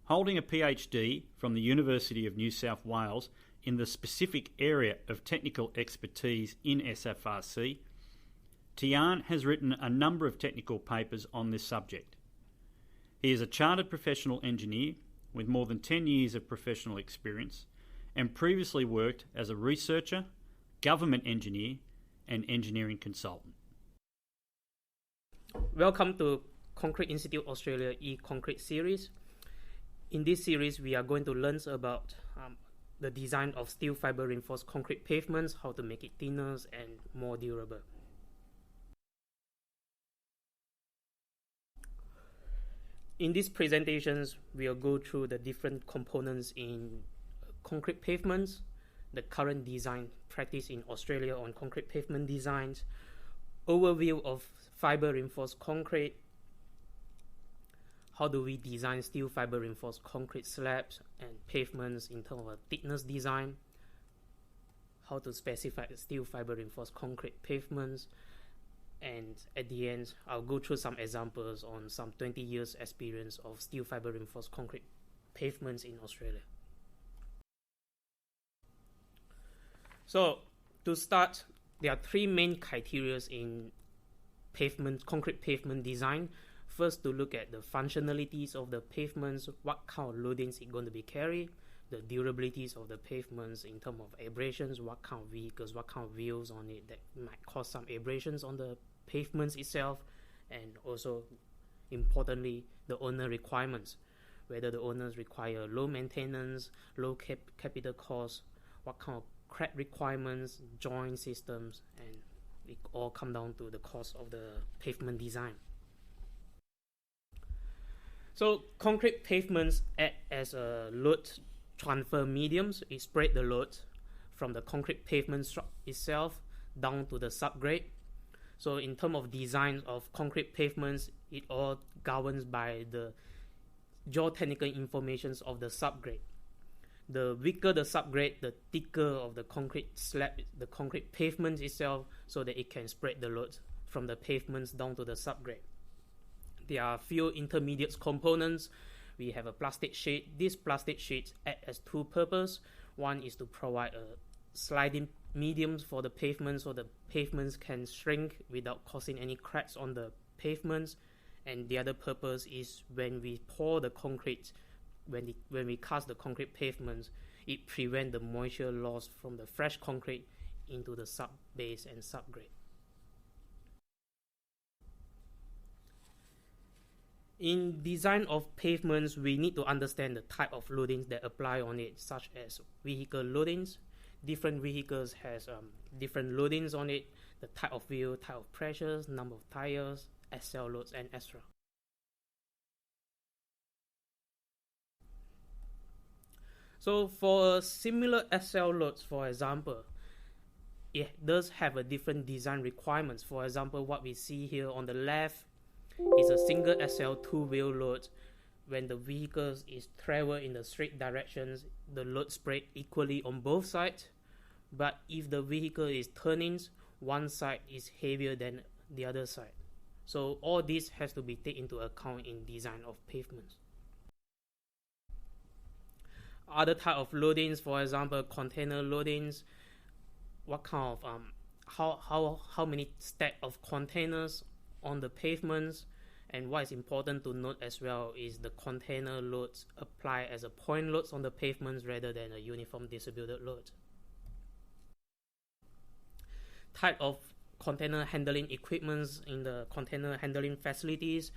Holding a PhD from the University of New South Wales in the specific area of technical expertise in SFRC, Tian has written a number of technical papers on this subject. He is a chartered professional engineer with more than 10 years of professional experience and previously worked as a researcher, government engineer and engineering consultant. Welcome to Concrete Institute Australia eConcrete series. In this series, we are going to learn about the design of steel fiber reinforced concrete pavements, how to make it thinner and more durable. In these presentations, we will go through the different components in concrete pavements, the current design practice in Australia on concrete pavement designs, overview of fiber reinforced concrete, how do we design steel fiber reinforced concrete slabs and pavements in terms of thickness design, how to specify steel fiber reinforced concrete pavements, and at the end, I'll go through some examples on some 20 years experience of steel fiber reinforced concrete pavements in Australia. So, to start, there are three main criteria in concrete pavement design. First, to look at the functionalities of the pavements, what kind of loadings it's going to be carried, the durabilities of the pavements in terms of abrasions, what kind of vehicles, what kind of wheels on it that might cause some abrasions on the pavements itself, and also, importantly, the owner requirements, whether the owners require low maintenance, low capital costs, what kind of crack requirements, joint systems, and it all come down to the cost of the pavement design. So concrete pavements act as a load transfer mediums. It spread the load from the concrete pavement itself down to the subgrade. So in terms of design of concrete pavements, it all governs by the geotechnical information of the subgrade. The weaker the subgrade, the thicker of the concrete slab, the concrete pavement itself, so that it can spread the load from the pavements down to the subgrade. There are a few intermediate components. We have a plastic sheet. These plastic sheets act as two purposes. One is to provide a sliding medium for the pavement so the pavements can shrink without causing any cracks on the pavements. And the other purpose is when we pour the concrete, when we cast the concrete pavements, it prevents the moisture loss from the fresh concrete into the sub-base and subgrade. In design of pavements, we need to understand the type of loadings that apply on it, such as vehicle loadings. Different vehicles has different loadings on it, the type of wheel, type of pressures, number of tires, SL loads, and etc. So for similar SL loads, for example, it does have a different design requirements. For example, what we see here on the left is a single SL two-wheel load. When the vehicles is travel in the straight directions, the load spread equally on both sides. But if the vehicle is turning, one side is heavier than the other side. So all this has to be taken into account in design of pavements. Other type of loadings, for example, container loadings. What kind of how many stack of containers on the pavements, and what is important to note as well is the container loads apply as a point loads on the pavements rather than a uniform distributed load. Type of container handling equipments in the container handling facilities.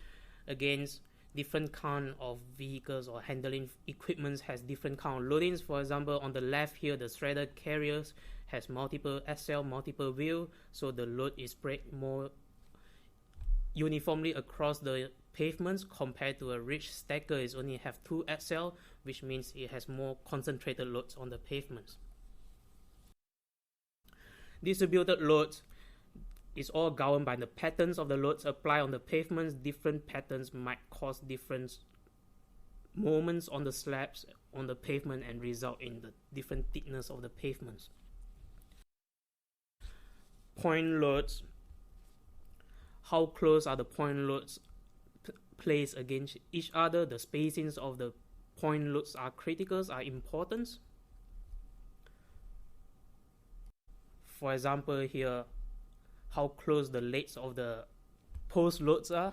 Again, different kind of vehicles or handling equipments has different kind of loadings. For example, on the left here, the shredder carriers has multiple SL, multiple wheel, so the load is spread more uniformly across the pavements compared to a ridge stacker is only have 2 SL, which means it has more concentrated loads on the pavements. Distributed loads is all governed by the patterns of the loads applied on the pavements. Different patterns might cause different moments on the slabs on the pavement and result in the different thickness of the pavements. Point loads. How close are the point loads placed against each other? The spacings of the point loads are critical, are important. For example, here, how close the legs of the post loads are,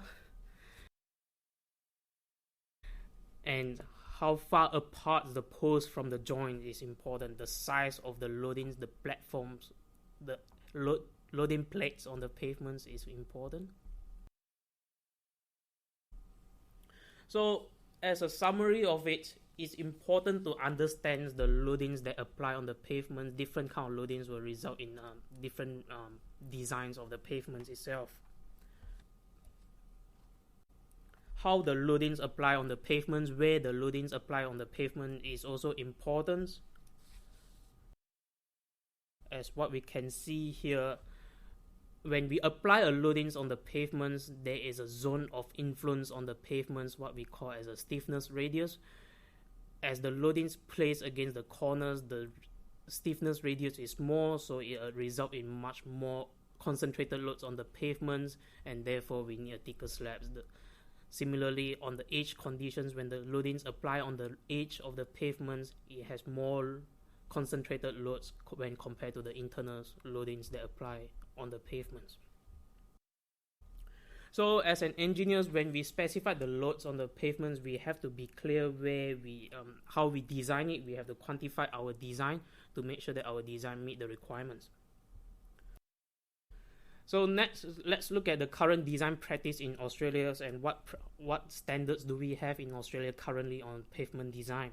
and how far apart the post from the joint is important. The size of the loadings, the platforms, the loading plates on the pavements is important. So, as a summary of it, it's important to understand the loadings that apply on the pavement. Different kind of loadings will result in different designs of the pavements itself. How the loadings apply on the pavements, where the loadings apply on the pavement is also important. As what we can see here, when we apply a loadings on the pavements, there is a zone of influence on the pavements, what we call as a stiffness radius. As the loadings placed against the corners, the stiffness radius is more, so it results in much more concentrated loads on the pavements, and therefore we need a thicker slabs. Similarly, on the edge conditions, when the loadings apply on the edge of the pavements, it has more concentrated loads when compared to the internal loadings that apply on the pavements. So as an engineer, when we specify the loads on the pavements, we have to be clear where we how we design it. We have to quantify our design to make sure that our design meet the requirements. So next, let's look at the current design practice in Australia and what standards do we have in Australia currently on pavement design.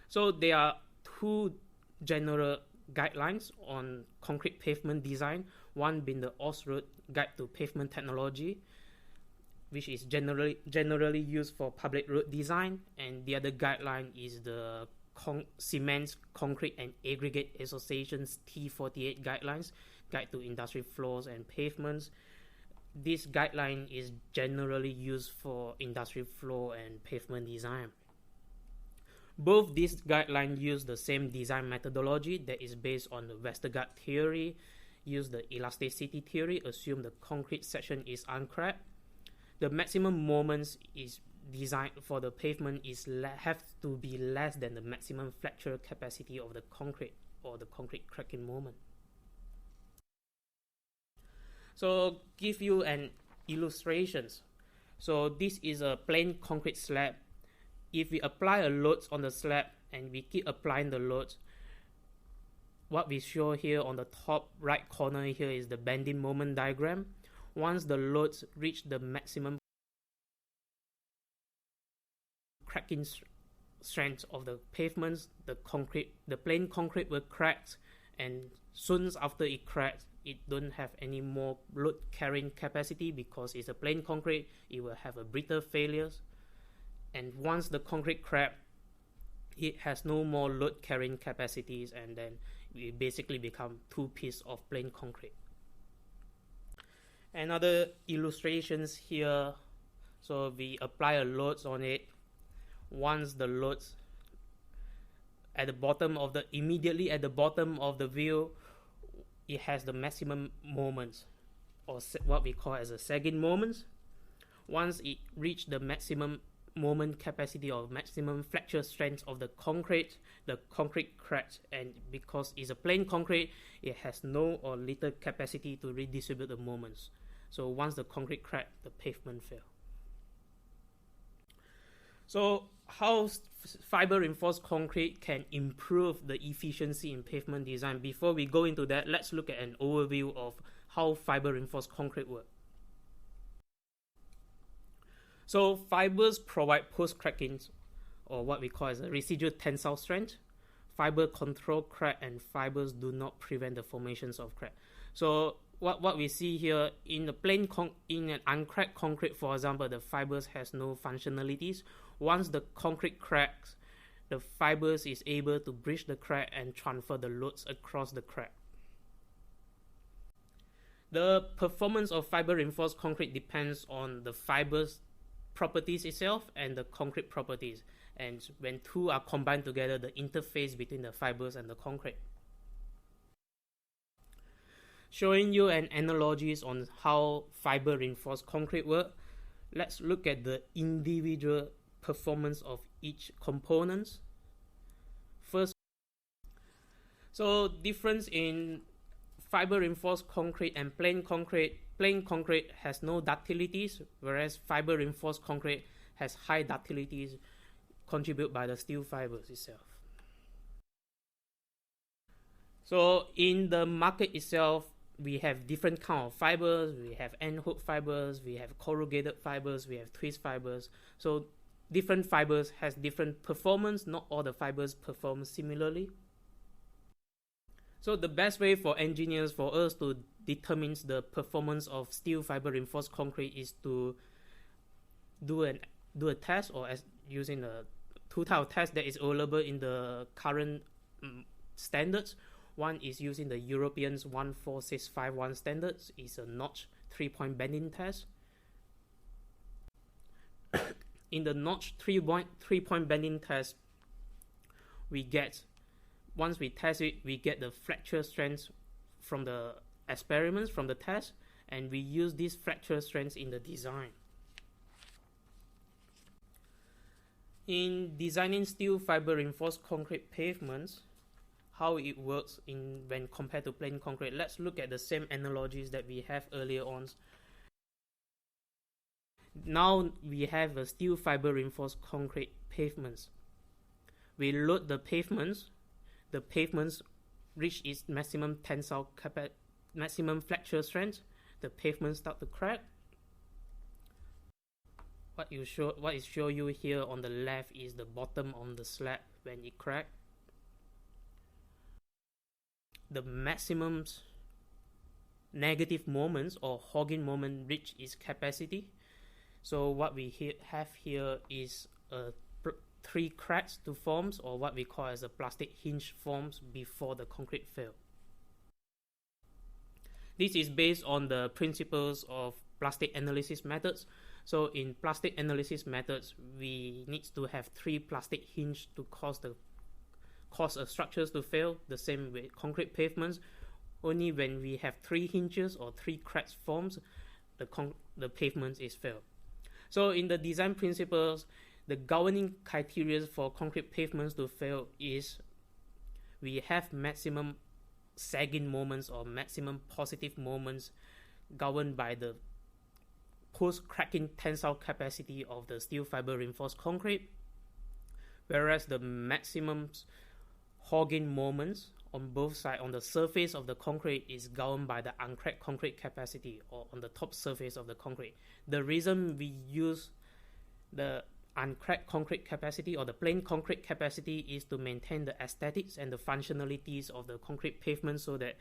So there are two general guidelines on concrete pavement design, one being the AusRoad Guide to Pavement Technology, which is generally used for public road design, and the other guideline is the Cement, Concrete and Aggregate Association's T48 guidelines, Guide to Industry Floors and Pavements. This guideline is generally used for industry floor and pavement design. Both these guidelines use the same design methodology that is based on the Westergaard theory, use the elasticity theory, assume the concrete section is uncracked. The maximum moments is designed for the pavement is have to be less than the maximum flexural capacity of the concrete or the concrete cracking moment. So give you an illustration. So this is a plain concrete slab. If we apply a load on the slab and we keep applying the load, what we show here on the top right corner here is the bending moment diagram. Once the loads reach the maximum cracking strength of the pavements, the plain concrete will crack, and soon after it cracks, it don't have any more load carrying capacity because it's a plain concrete. It will have a brittle failures, and once the concrete cracks, it has no more load carrying capacities, and then it basically become two pieces of plain concrete. Another illustrations here. So we apply a load on it. Once the loads at the bottom of immediately at the bottom of the wheel, it has the maximum moments, or what we call as a sagging moments. Once it reaches the maximum moment capacity or maximum flexure strength of the concrete cracks, and because it's a plain concrete, it has no or little capacity to redistribute the moments. So once the concrete cracks, the pavement fails. So how fiber reinforced concrete can improve the efficiency in pavement design? Before we go into that, let's look at an overview of how fiber reinforced concrete works. So fibers provide post-cracking, or what we call as a residual tensile strength. Fiber control crack, and fibers do not prevent the formations of crack. So what we see here in in an uncracked concrete, for example, the fibers has no functionalities. Once the concrete cracks, the fibers is able to bridge the crack and transfer the loads across the crack. The performance of fiber reinforced concrete depends on the fibers properties itself and the concrete properties, and when two are combined together, the interface between the fibers and the concrete. Showing you an analogies on how fiber reinforced concrete work, let's look at the individual performance of each component. First, so difference in fiber reinforced concrete and plain concrete. Plain concrete has no ductilities, whereas fiber reinforced concrete has high ductilities contributed by the steel fibers itself. So in the market itself, we have different kind of fibers. We have end hook fibers, we have corrugated fibers, we have twist fibers. So different fibers has different performance. Not all the fibers perform similarly. So the best way for engineers, for us to determine the performance of steel fiber reinforced concrete is to do a test, or as using a two-type test that is available in the current standards. One is using the European 14651 standards. It's a notch 3-point bending test. In the notch 3-point bending test, once we test it, we get the fracture strength from the experiments, from the test, and we use these fracture strengths in the design. In designing steel fiber reinforced concrete pavements, how it works when compared to plain concrete, let's look at the same analogies that we have earlier on. Now we have a steel fiber reinforced concrete pavements. We load the pavements reach its maximum tensile maximum flexure strength. The pavements start to crack. What is show you here on the left is the bottom on the slab when it cracked. The maximum negative moments or hogging moment reach its capacity. So what we have here is 3 cracks to forms, or what we call as a plastic hinge forms before the concrete fail. This is based on the principles of plastic analysis methods. So in plastic analysis methods, we need to have 3 plastic hinge to cause structures to fail. The same with concrete pavements. Only when we have 3 hinges or 3 cracks forms, the pavement is failed. So in the design principles, the governing criteria for concrete pavements to fail is we have maximum sagging moments or maximum positive moments governed by the post-cracking tensile capacity of the steel fiber reinforced concrete, whereas the maximum hogging moments on both sides on the surface of the concrete is governed by the uncracked concrete capacity, or on the top surface of the concrete. The reason we use the uncracked concrete capacity or the plain concrete capacity is to maintain the aesthetics and the functionalities of the concrete pavement, so that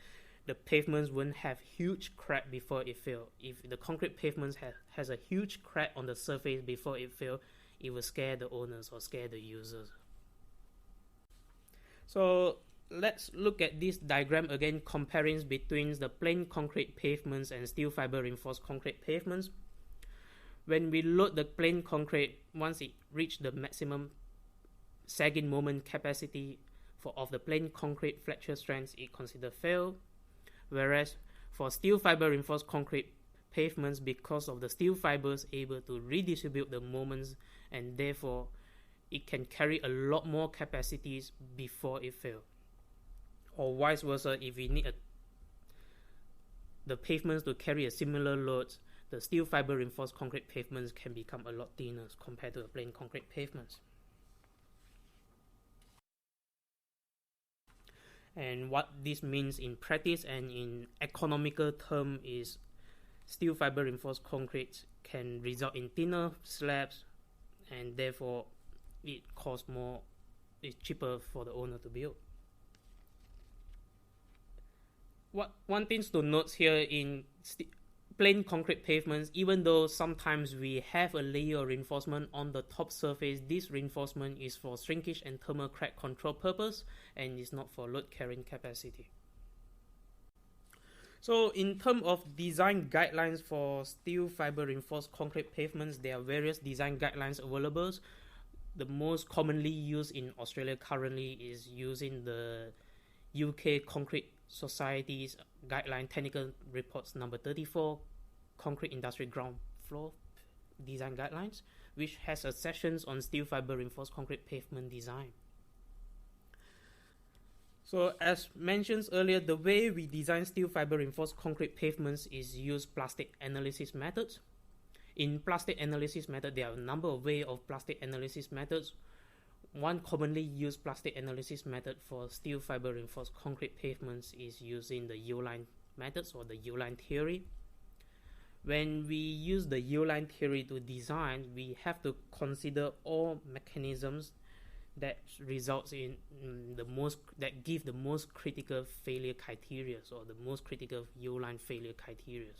the pavements won't have huge crack before it fails. If the concrete pavement has a huge crack on the surface before it fails, it will scare the owners or scare the users. So let's look at this diagram again, comparing between the plain concrete pavements and steel fiber reinforced concrete pavements. When we load the plain concrete, once it reaches the maximum sagging moment capacity of the plain concrete flexure strength, it considered failed. Whereas for steel fiber reinforced concrete pavements, because of the steel fibers able to redistribute the moments, and therefore it can carry a lot more capacities before it fails. Or vice versa, if we need the pavements to carry a similar load, the steel fiber reinforced concrete pavements can become a lot thinner compared to the plain concrete pavements. And what this means in practice and in economical term is steel fiber reinforced concrete can result in thinner slabs, and therefore it costs more, it's cheaper for the owner to build. One thing to note here in plain concrete pavements, even though sometimes we have a layer of reinforcement on the top surface, this reinforcement is for shrinkage and thermal crack control purpose, and is not for load carrying capacity. So in terms of design guidelines for steel fiber reinforced concrete pavements, there are various design guidelines available. The most commonly used in Australia currently is using the UK Concrete Society's guideline technical reports number 34, concrete industry ground floor design guidelines, which has a section on steel fiber reinforced concrete pavement design. So as mentioned earlier, the way we design steel fiber reinforced concrete pavements is use plastic analysis methods. In plastic analysis method, there are a number of ways of plastic analysis methods. One commonly used plastic analysis method for steel fiber reinforced concrete pavements is using the U-line methods or the U-line theory. When we use the U-line theory to design, we have to consider all mechanisms that results in that give the most critical failure criteria, or the most critical U-line failure criteria.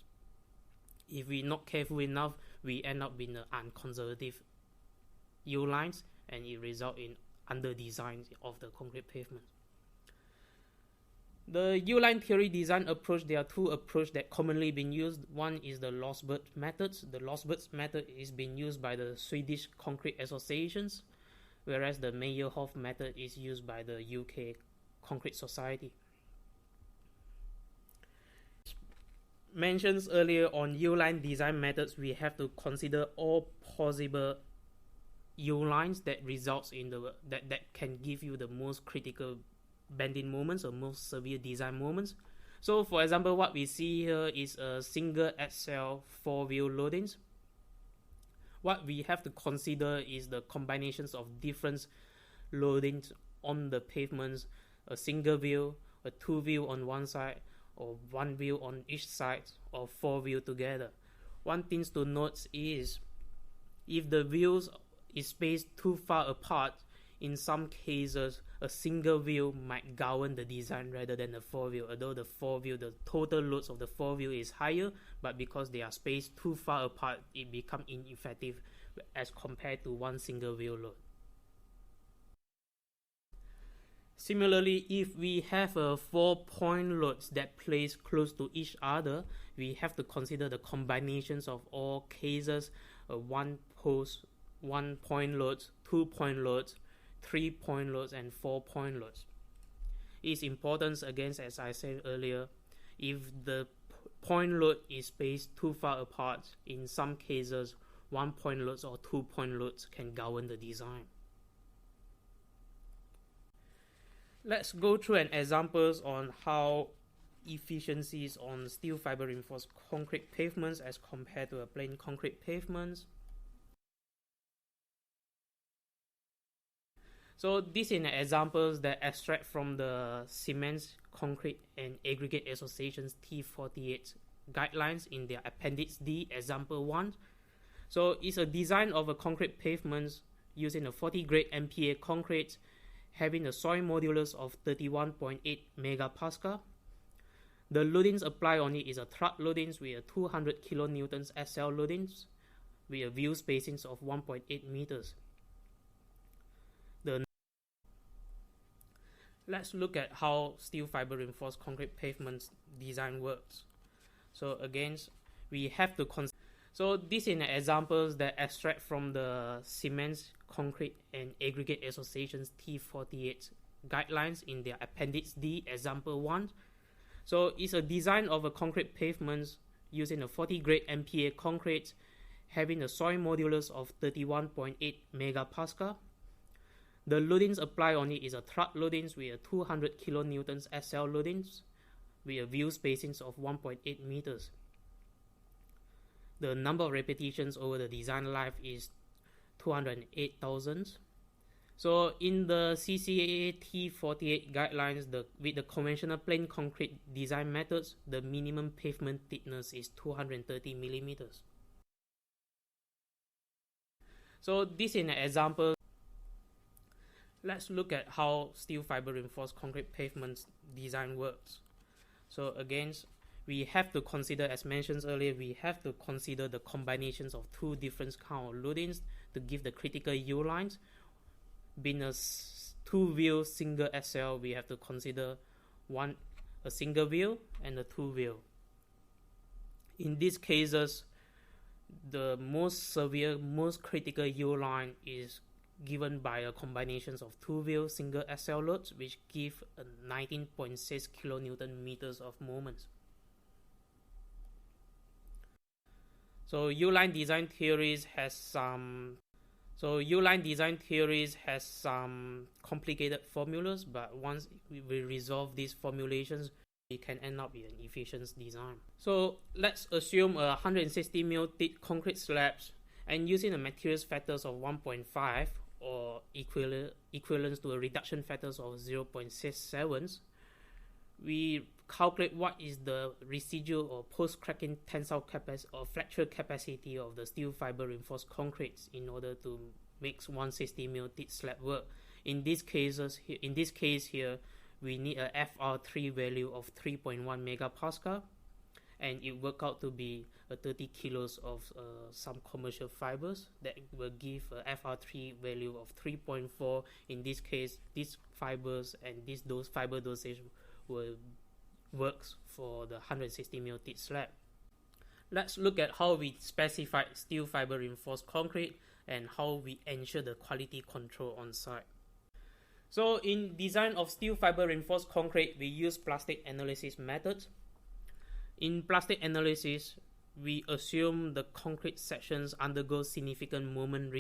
If we're not careful enough, we end up with unconservative U-lines, and it results in under-design of the concrete pavement. The U-line theory design approach, there are two approaches that commonly been used. One is the Lossberg method. The Lossberg method is being used by the Swedish concrete associations, whereas the Meyerhof method is used by the UK Concrete Society. Mentioned earlier on U-line design methods, we have to consider all possible U-lines that results in that can give you the most critical bending moments or most severe design moments. So for example, what we see here is a single axle 4-wheel loadings. What we have to consider is the combinations of different loadings on the pavements, a single wheel, a 2-wheel on one side, or 1 wheel on each side, or 4 wheel together. One thing to note is if the wheels is spaced too far apart, in some cases a single wheel might govern the design rather than the 4 wheel, although the 4 wheel, the total loads of the 4 wheel is higher, but because they are spaced too far apart, it becomes ineffective as compared to one single wheel load. Similarly, if we have a 4-point loads that place close to each other, we have to consider the combinations of all cases, 1-point loads, 2-point loads, 3-point loads, and 4-point loads. It's important, again, as I said earlier, if the point load is spaced too far apart, in some cases 1-point loads or 2-point loads can govern the design. Let's go through an examples on how efficiencies on steel fiber reinforced concrete pavements as compared to a plain concrete pavements. So these are examples that extract from the Cement, Concrete and Aggregate Association's T48 guidelines in their Appendix D, Example 1. So it's a design of a concrete pavement using a 40 grade MPa concrete having a soil modulus of 31.8 megapascal. The loadings applied on it is a truck loadings with a 200 kilonewtons SL loadings with a view spacings of 1.8 meters. Let's look at how steel fiber reinforced concrete pavements design works. So again, we have to so these are examples that extract from the Cement, Concrete and Aggregate Association's T48 guidelines in their Appendix D, Example 1. So it's a design of a concrete pavement using a 40 grade MPa concrete having a soil modulus of 31.8 megapascal. The loadings applied on it is a truck loadings with a 200 kilonewtons SL loadings with a view spacings of 1.8 meters. The number of repetitions over the design life is 208,000. So in the CCAA T48 guidelines, with the conventional plain concrete design methods, the minimum pavement thickness is 230 millimeters. So this is an example. Let's look at how steel fiber reinforced concrete pavements design works. So again, we have to consider, as mentioned earlier, we have to consider the combinations of two different kind of loadings to give the critical U lines. Being a 2-wheel single SL, we have to consider a single wheel and a 2-wheel. In these cases, the most severe, most critical U line is given by a combinations of 2-wheel single SL loads, which give a 19.6 kilonewton meters of moment. So U-line design theories has some So U-line design theories has some complicated formulas, but once we resolve these formulations, we can end up with an efficient design. So let's assume a 160 mm thick concrete slabs, and using a materials factors of 1.5 or equivalence to a reduction factors of 0.67, we calculate what is the residual or post-cracking tensile capacity or fracture capacity of the steel fiber reinforced concrete in order to make 160 mm thick slab work. In this case here, we need a FR3 value of 3.1 megapascal, and it worked out to be 30 kilos of some commercial fibers that will give a FR3 value of 3.4. In this case, these fibers and those fiber dosage will works for the 160 mm thick slab. Let's look at how we specify steel fiber reinforced concrete and how we ensure the quality control on site. So in design of steel fiber reinforced concrete, we use plastic analysis methods. In plastic analysis, we assume the concrete sections undergo significant moment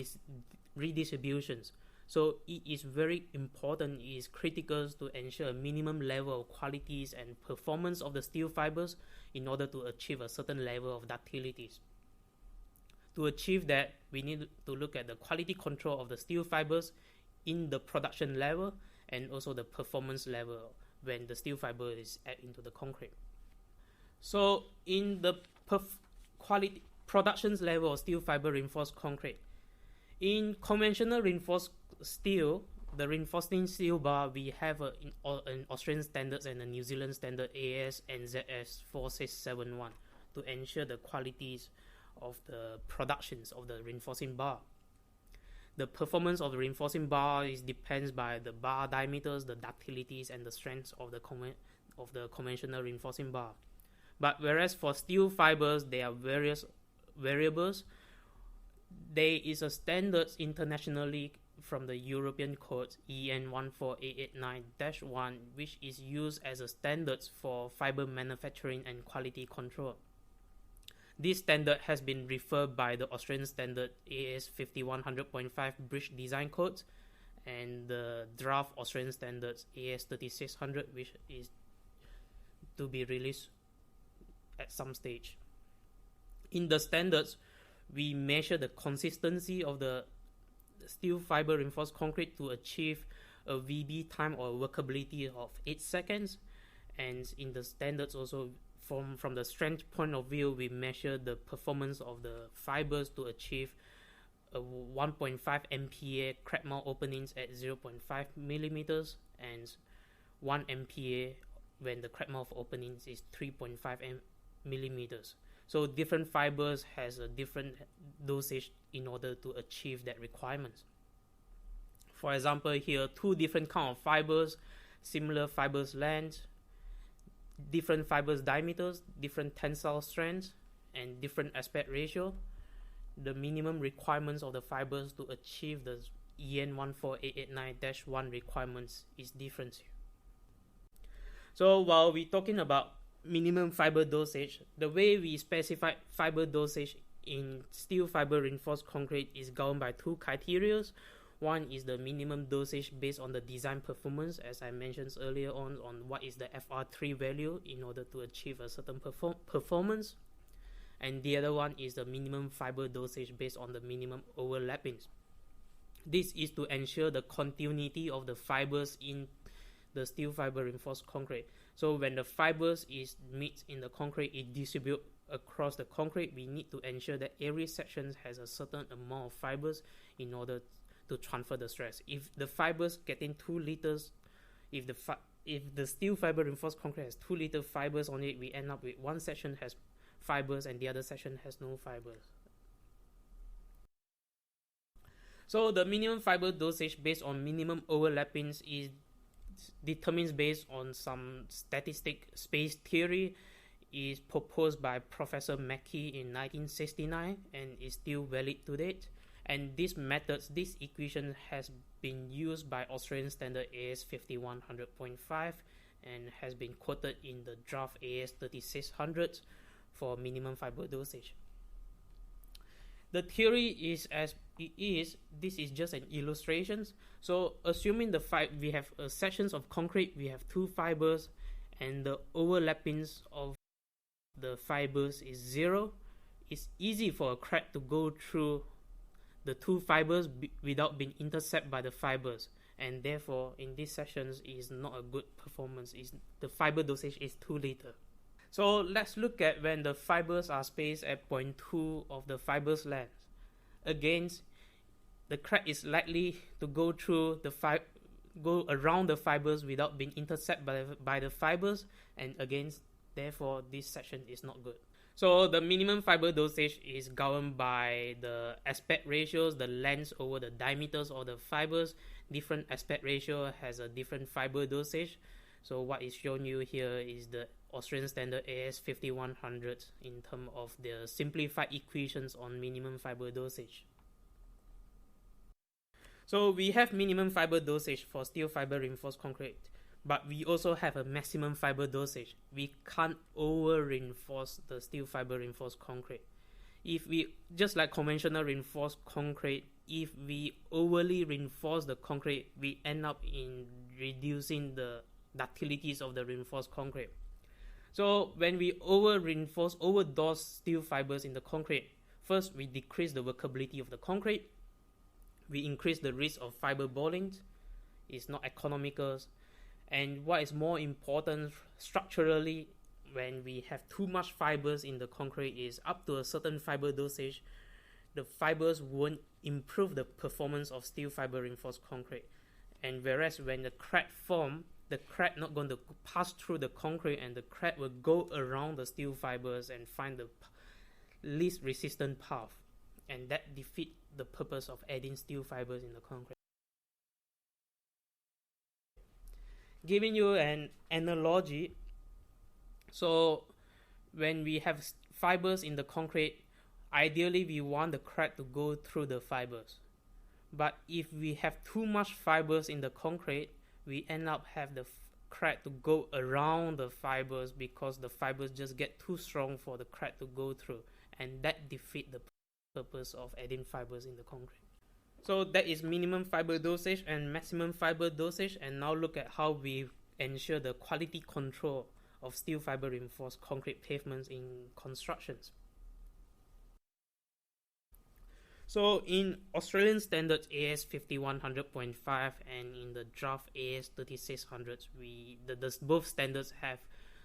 redistributions. So it is very important, it is critical to ensure a minimum level of qualities and performance of the steel fibers in order to achieve a certain level of ductilities. To achieve that, we need to look at the quality control of the steel fibers in the production level and also the performance level when the steel fiber is added into the concrete. So in the quality productions level of steel fiber reinforced concrete, in conventional reinforced steel, the reinforcing steel bar, we have an Australian standards and a New Zealand standard AS and ZS 4671 to ensure the qualities of the productions of the reinforcing bar. The performance of the reinforcing bar depends by the bar diameters, the ductilities, and the strength of the conventional reinforcing bar. But whereas for steel fibers, there are various variables. There is a standard internationally from the European code EN 14889-1, which is used as a standard for fiber manufacturing and quality control. This standard has been referred by the Australian standard AS 5100.5 Bridge Design Code and the draft Australian standards AS 3600, which is to be released at some stage. In the standards, we measure the consistency of the steel fiber reinforced concrete to achieve a VB time or workability of 8 seconds. And in the standards also, from the strength point of view, we measure the performance of the fibers to achieve a 1.5 MPa crack mouth openings at 0.5 millimeters and 1 MPa when the crack mouth openings is 3.5 millimeters. So different fibers has a different dosage in order to achieve that requirement. For example, here 2 different kind of fibers, similar fibers length, different fibers diameters, different tensile strengths, and different aspect ratio. The minimum requirements of the fibers to achieve the EN 14889-1 requirements is different. So while we're talking about minimum fiber dosage, the way we specify fiber dosage in steel fiber reinforced concrete is governed by 2 criteria. One is the minimum dosage based on the design performance, as I mentioned earlier on what is the FR3 value in order to achieve a certain performance. And the other one is the minimum fiber dosage based on the minimum overlappings. This is to ensure the continuity of the fibers in the steel fiber reinforced concrete. So when the fibers is mixed in the concrete, it distribute across the concrete. We need to ensure that every section has a certain amount of fibers in order to transfer the stress. If the fibers getting 2 liters, if the steel fiber reinforced concrete has 2 liter fibers on it, we end up with one section has fibers and the other section has no fibers. So the minimum fiber dosage based on minimum overlappings is determines based on some statistic space theory, is proposed by Professor Mackey in 1969 and is still valid to date. And this equation has been used by Australian standard AS 5100.5 and has been quoted in the draft AS 3600 for minimum fiber dosage. the theory is as it is. This is just an illustration. So assuming we have sections of concrete, we have two fibers, and the overlappings of the fibers is 0. It's easy for a crack to go through the two fibers without being intercepted by the fibers, and therefore in these sections is not a good performance. The fiber dosage is too little. So let's look at when the fibers are spaced at 0.2 of the fiber's length. Again, the crack is likely to go through go around the fibers without being intercepted by the fibers, and again, therefore this section is not good. So the minimum fiber dosage is governed by the aspect ratios, the lengths over the diameters of the fibers. Different aspect ratio has a different fiber dosage. So what is shown you here is the Australian standard AS 5100 in terms of the simplified equations on minimum fiber dosage. So we have minimum fiber dosage for steel fiber reinforced concrete, but we also have a maximum fiber dosage. We can't over reinforce the steel fiber reinforced concrete. If we, just like conventional reinforced concrete, if we overly reinforce the concrete, we end up in reducing the ductilities of the reinforced concrete. So when we overdose steel fibers in the concrete, first we decrease the workability of the concrete, we increase the risk of fiber balling, it's not economical, and what is more important structurally, when we have too much fibers in the concrete, is up to a certain fiber dosage, the fibers won't improve the performance of steel fiber reinforced concrete. And whereas when the crack form, the crack not going to pass through the concrete, and the crack will go around the steel fibers and find the least resistant path, and that defeats the purpose of adding steel fibers in the concrete. Giving you an analogy, so when we have fibers in the concrete, ideally we want the crack to go through the fibers. But if we have too much fibers in the concrete, we end up have the crack to go around the fibers, because the fibers just get too strong for the crack to go through, and that defeats the purpose of adding fibers in the concrete. So that is minimum fiber dosage and maximum fiber dosage, and now look at how we ensure the quality control of steel fiber reinforced concrete pavements in constructions. So in Australian standards AS 5100.5 and in the draft AS 3600, both standards have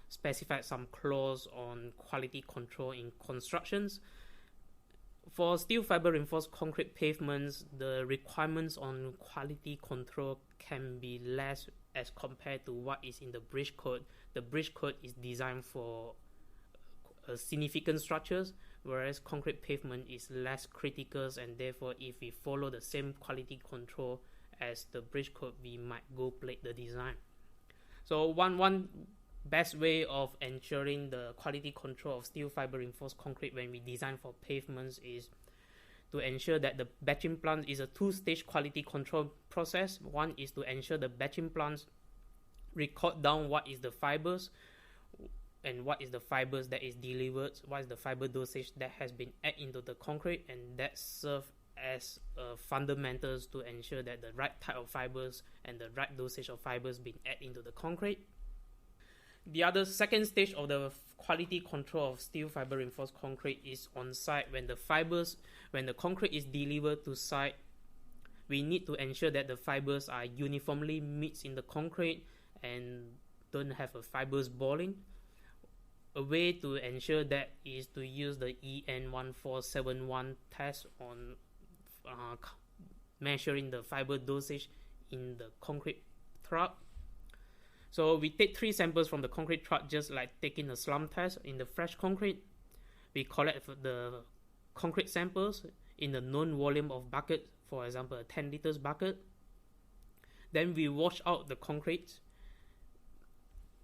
specified some clause on quality control in constructions. For steel fiber reinforced concrete pavements, the requirements on quality control can be less as compared to what is in the bridge code. The bridge code is designed for significant structures, whereas concrete pavement is less critical, and therefore if we follow the same quality control as the bridge code, we might go plate the design. So one best way of ensuring the quality control of steel fiber reinforced concrete when we design for pavements is to ensure that the batching plant is a two-stage quality control process. One is to ensure the batching plants record down what is the fibers and what is the fibers that is delivered, what is the fiber dosage that has been added into the concrete, and that serve as fundamentals to ensure that the right type of fibers and the right dosage of fibers being added into the concrete. The other second stage of the quality control of steel fiber reinforced concrete is on site. When the concrete is delivered to site, we need to ensure that the fibers are uniformly mixed in the concrete and don't have a fibers balling. A way to ensure that is to use the EN1471 test on measuring the fiber dosage in the concrete truck. So we take 3 samples from the concrete truck, just like taking a slump test in the fresh concrete. We collect the concrete samples in the known volume of bucket, for example a 10 liters bucket. Then we wash out the concrete,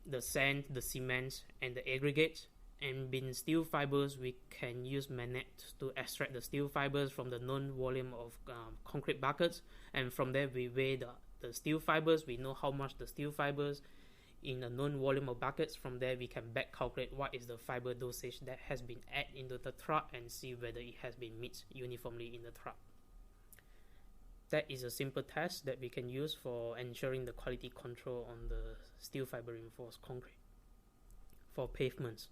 the sand, the cement, and the aggregate. And in steel fibers, we can use magnet to extract the steel fibers from the known volume of concrete buckets. And from there, we weigh the steel fibers. We know how much the steel fibers in a known volume of buckets. From there, we can back calculate what is the fiber dosage that has been added into the truck and see whether it has been mixed uniformly in the truck. That is a simple test that we can use for ensuring the quality control on the steel fiber reinforced concrete for pavements.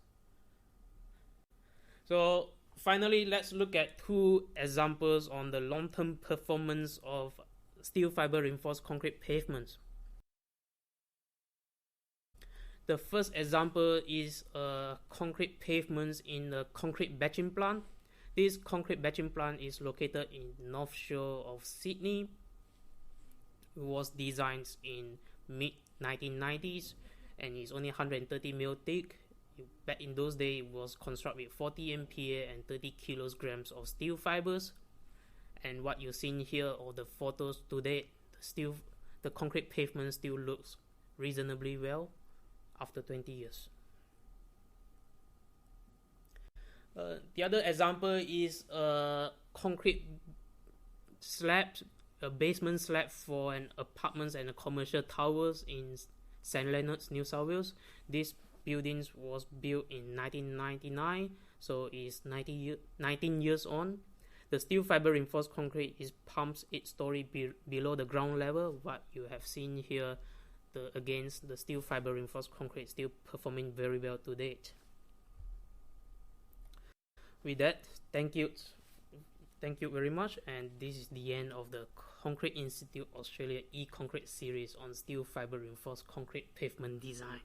So finally, let's look at two examples on the long-term performance of steel fiber reinforced concrete pavements. The first example is concrete pavements in a concrete batching plant. This concrete batching plant is located in North Shore of Sydney. It was designed in mid-1990s and is only 130 mil thick. Back in those days, it was constructed with 40 MPa and 30 kilograms of steel fibers. And what you're seeing here, or the photos today, the concrete pavement still looks reasonably well after 20 years. The other example is a concrete slab, a basement slab for an apartments and a commercial towers in St. Leonard's, New South Wales. This building was built in 1999, so it's 19 years on. The steel fiber reinforced concrete is pumped 8 stories below the ground level. What you have seen here, against the steel fiber reinforced concrete, still performing very well to date. With that, thank you very much, and this is the end of the Concrete Institute Australia eConcrete series on steel fiber reinforced concrete pavement design.